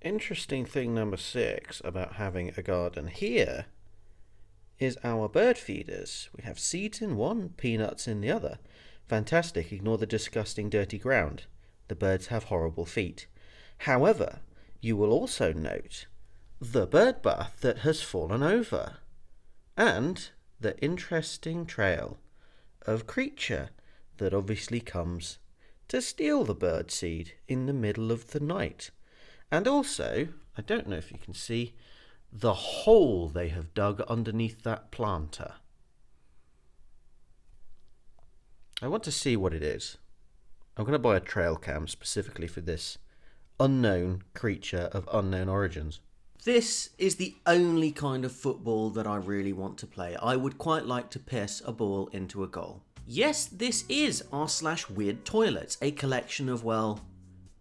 Interesting thing number 6 about having a garden here is our bird feeders. We have seeds in one, peanuts in the other. Fantastic, ignore the disgusting dirty ground. The birds have horrible feet. However, you will also note the bird bath that has fallen over, and the interesting trail of creature that obviously comes to steal the bird seed in the middle of the night. And also, I don't know if you can see, the hole they have dug underneath that planter. I want to see what it is. I'm going to buy a trail cam specifically for this unknown creature of unknown origins. This is the only kind of football that I really want to play. I would quite like to piss a ball into a goal. Yes, this is r/WeirdToilets, a collection of, well,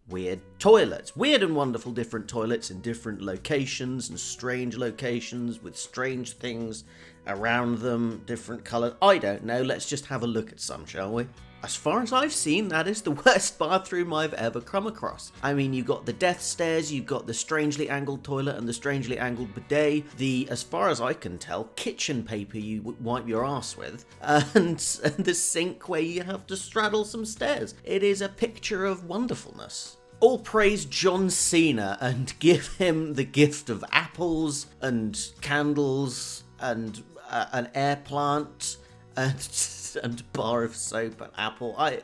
weird toilets. Weird and wonderful different toilets in different locations and strange locations with strange things around them, different colours. I don't know, let's just have a look at some, shall we? As far as I've seen, that is the worst bathroom I've ever come across. I mean, you've got the death stairs, you've got the strangely angled toilet and the strangely angled bidet, the, as far as I can tell, kitchen paper you wipe your arse with, and the sink where you have to straddle some stairs. It is a picture of wonderfulness. All praise John Cena and give him the gift of apples and candles and an air plant and bar of soap and apple. I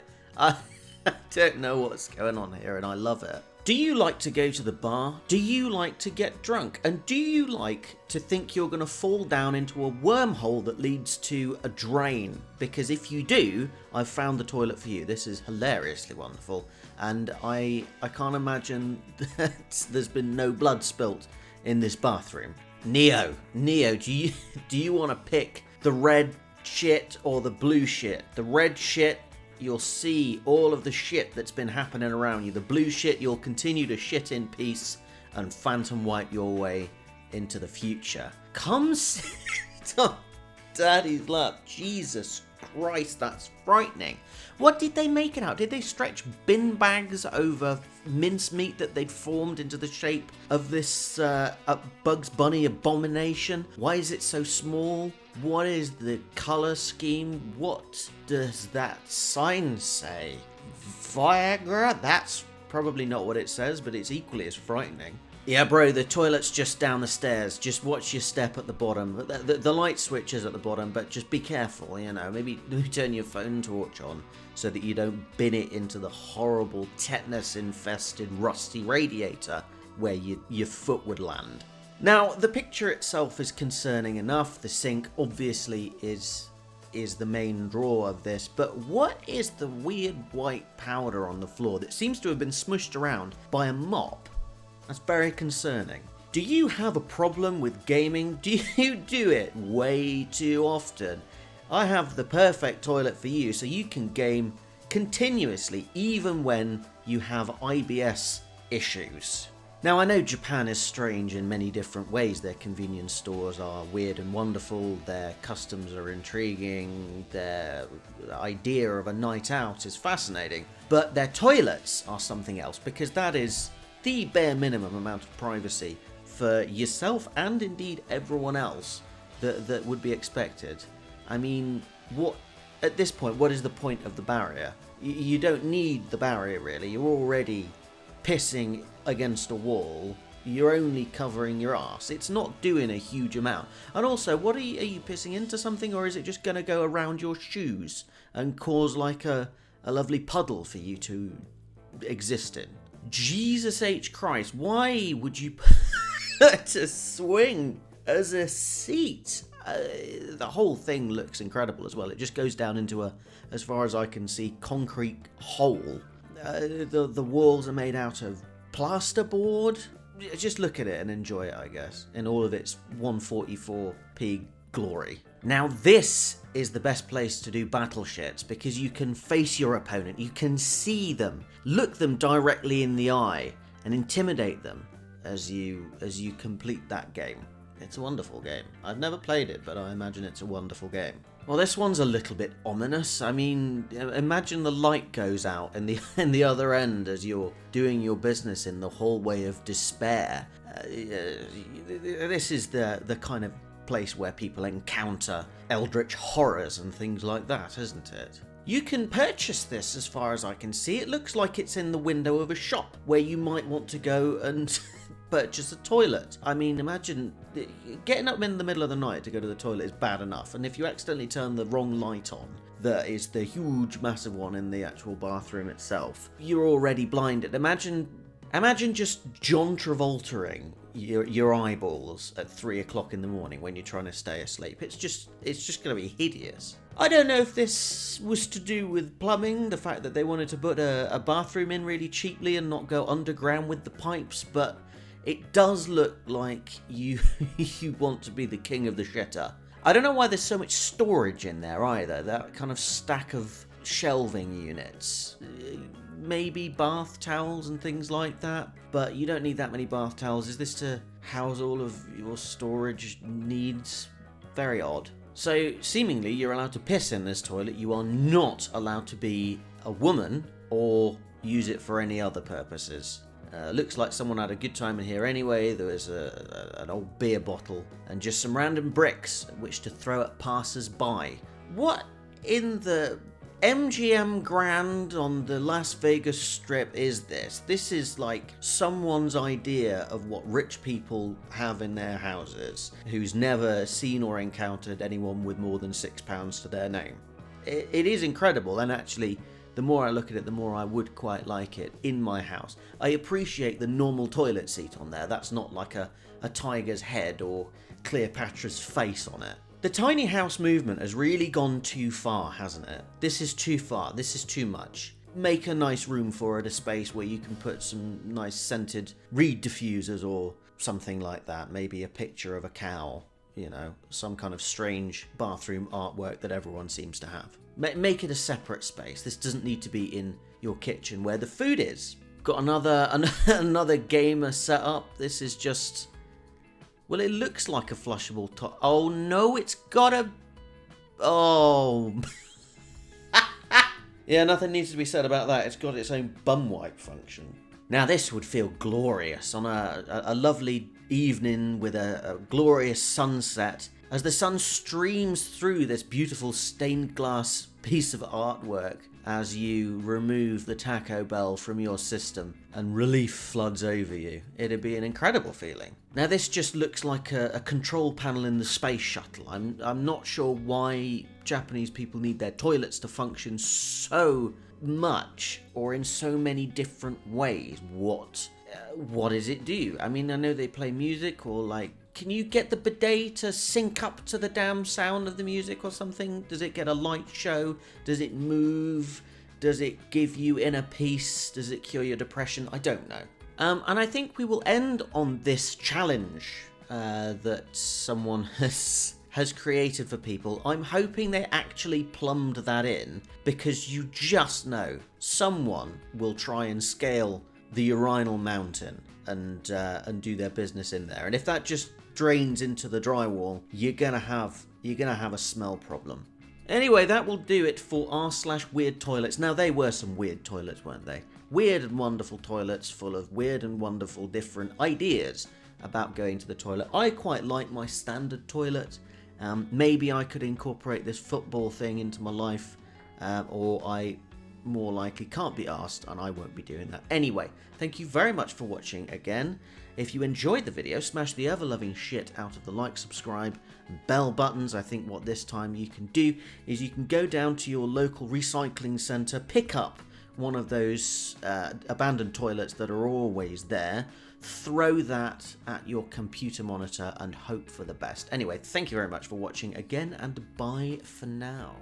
don't know what's going on here, and I love it. Do you like to go to the bar? Do you like to get drunk? And do you like to think you're going to fall down into a wormhole that leads to a drain? Because if you do, I've found the toilet for you. This is hilariously wonderful, and I can't imagine that there's been no blood spilt in this bathroom. Neo, do you want to pick the red shit or the blue shit? The red shit, you'll see all of the shit that's been happening around you. The blue shit, you'll continue to shit in peace and phantom wipe your way into the future. Come sit on Daddy's lap. Jesus Christ, that's frightening. What did they make it out? Did they stretch bin bags over mincemeat that they'd formed into the shape of this Bugs Bunny abomination? Why is it so small? What is the colour scheme? What does that sign say? Viagra? That's probably not what it says, but it's equally as frightening. Yeah, bro, the toilet's just down the stairs. Just watch your step at the bottom. The light switch is at the bottom, but just be careful, you know. Maybe turn your phone torch on so that you don't bin it into the horrible tetanus-infested rusty radiator where your foot would land. Now, the picture itself is concerning enough. The sink obviously is the main draw of this, but what is the weird white powder on the floor that seems to have been smushed around by a mop? That's very concerning. Do you have a problem with gaming? Do you do it way too often? I have the perfect toilet for you, so you can game continuously, even when you have IBS issues. Now, I know Japan is strange in many different ways. Their convenience stores are weird and wonderful, their customs are intriguing, their idea of a night out is fascinating, but their toilets are something else, because that is the bare minimum amount of privacy for yourself and indeed everyone else that would be expected. I mean, what at this point, what is the point of the barrier? You don't need the barrier, really. You're already pissing against a wall. You're only covering your ass. It's not doing a huge amount. And also, what are you pissing into something, or is it just going to go around your shoes and cause like a lovely puddle for you to exist in? Jesus H. Christ, why would you put a swing as a seat? The whole thing looks incredible as well. It just goes down into a, as far as I can see, concrete hole. The walls are made out of plasterboard. Just look at it and enjoy it, I guess, in all of its 144p glory. Now this is the best place to do battle shits, because you can face your opponent, you can see them, look them directly in the eye, and intimidate them as you complete that game. It's a wonderful game. I've never played it, but I imagine it's a wonderful game. Well, this one's a little bit ominous. I mean, imagine the light goes out in the other end as you're doing your business in the hallway of despair. This is the kind of place where people encounter eldritch horrors and things like that, isn't it? You can purchase this as far as I can see. It looks like it's in the window of a shop where you might want to go and purchase a toilet. I mean, imagine getting up in the middle of the night to go to the toilet is bad enough, and if you accidentally turn the wrong light on, that is the huge massive one in the actual bathroom itself, you're already blinded. Imagine just John Travoltaing your eyeballs at 3 o'clock in the morning when you're trying to stay asleep. It's just going to be hideous. I don't know if this was to do with plumbing, the fact that they wanted to put a bathroom in really cheaply and not go underground with the pipes, but it does look like you want to be the king of the shitter. I don't know why there's so much storage in there either, that kind of stack of shelving units. Maybe bath towels and things like that, but you don't need that many bath towels. Is this to house all of your storage needs? Very odd. So, seemingly, you're allowed to piss in this toilet. You are not allowed to be a woman or use it for any other purposes. Looks like someone had a good time in here anyway. There was an old beer bottle and just some random bricks which to throw at passers-by. What in the MGM Grand on the Las Vegas Strip is this? This is like someone's idea of what rich people have in their houses who's never seen or encountered anyone with more than £6 to their name. It is incredible, and actually, the more I look at it, the more I would quite like it in my house. I appreciate the normal toilet seat on there. That's not like a tiger's head or Cleopatra's face on it. The tiny house movement has really gone too far, hasn't it? This is too far. This is too much. Make a nice room for it, a space where you can put some nice scented reed diffusers or something like that. Maybe a picture of a cow, you know, some kind of strange bathroom artwork that everyone seems to have. Make it a separate space. This doesn't need to be in your kitchen where the food is. Got another gamer set up. This is just... Well, it looks like a flushable top. Oh, no, it's got a... Oh. Yeah, nothing needs to be said about that. It's got its own bum wipe function. Now, this would feel glorious on a lovely evening with a glorious sunset as the sun streams through this beautiful stained glass piece of artwork as you remove the Taco Bell from your system and relief floods over you. It'd be an incredible feeling. Now this just looks like a control panel in the space shuttle. I'm not sure why Japanese people need their toilets to function so much or in so many different ways. What does it do? I mean, I know they play music or like, can you get the bidet to sync up to the damn sound of the music or something? Does it get a light show? Does it move? Does it give you inner peace? Does it cure your depression? I don't know. And I think we will end on this challenge that someone has created for people. I'm hoping they actually plumbed that in, because you just know someone will try and scale the urinal mountain and do their business in there. And if that just drains into the drywall, you're gonna have a smell problem. Anyway, that will do it for r/weird toilets. Now, they were some weird toilets, weren't they? Weird and wonderful toilets full of weird and wonderful different ideas about going to the toilet. I quite like my standard toilet. Maybe I could incorporate this football thing into my life, or I more likely can't be asked, and I won't be doing that. Anyway, thank you very much for watching again. If you enjoyed the video, smash the ever-loving shit out of the like, subscribe, and bell buttons. I think what this time you can do is you can go down to your local recycling centre, pick up one of those abandoned toilets that are always there, throw that at your computer monitor and hope for the best. Anyway, thank you very much for watching again, and bye for now.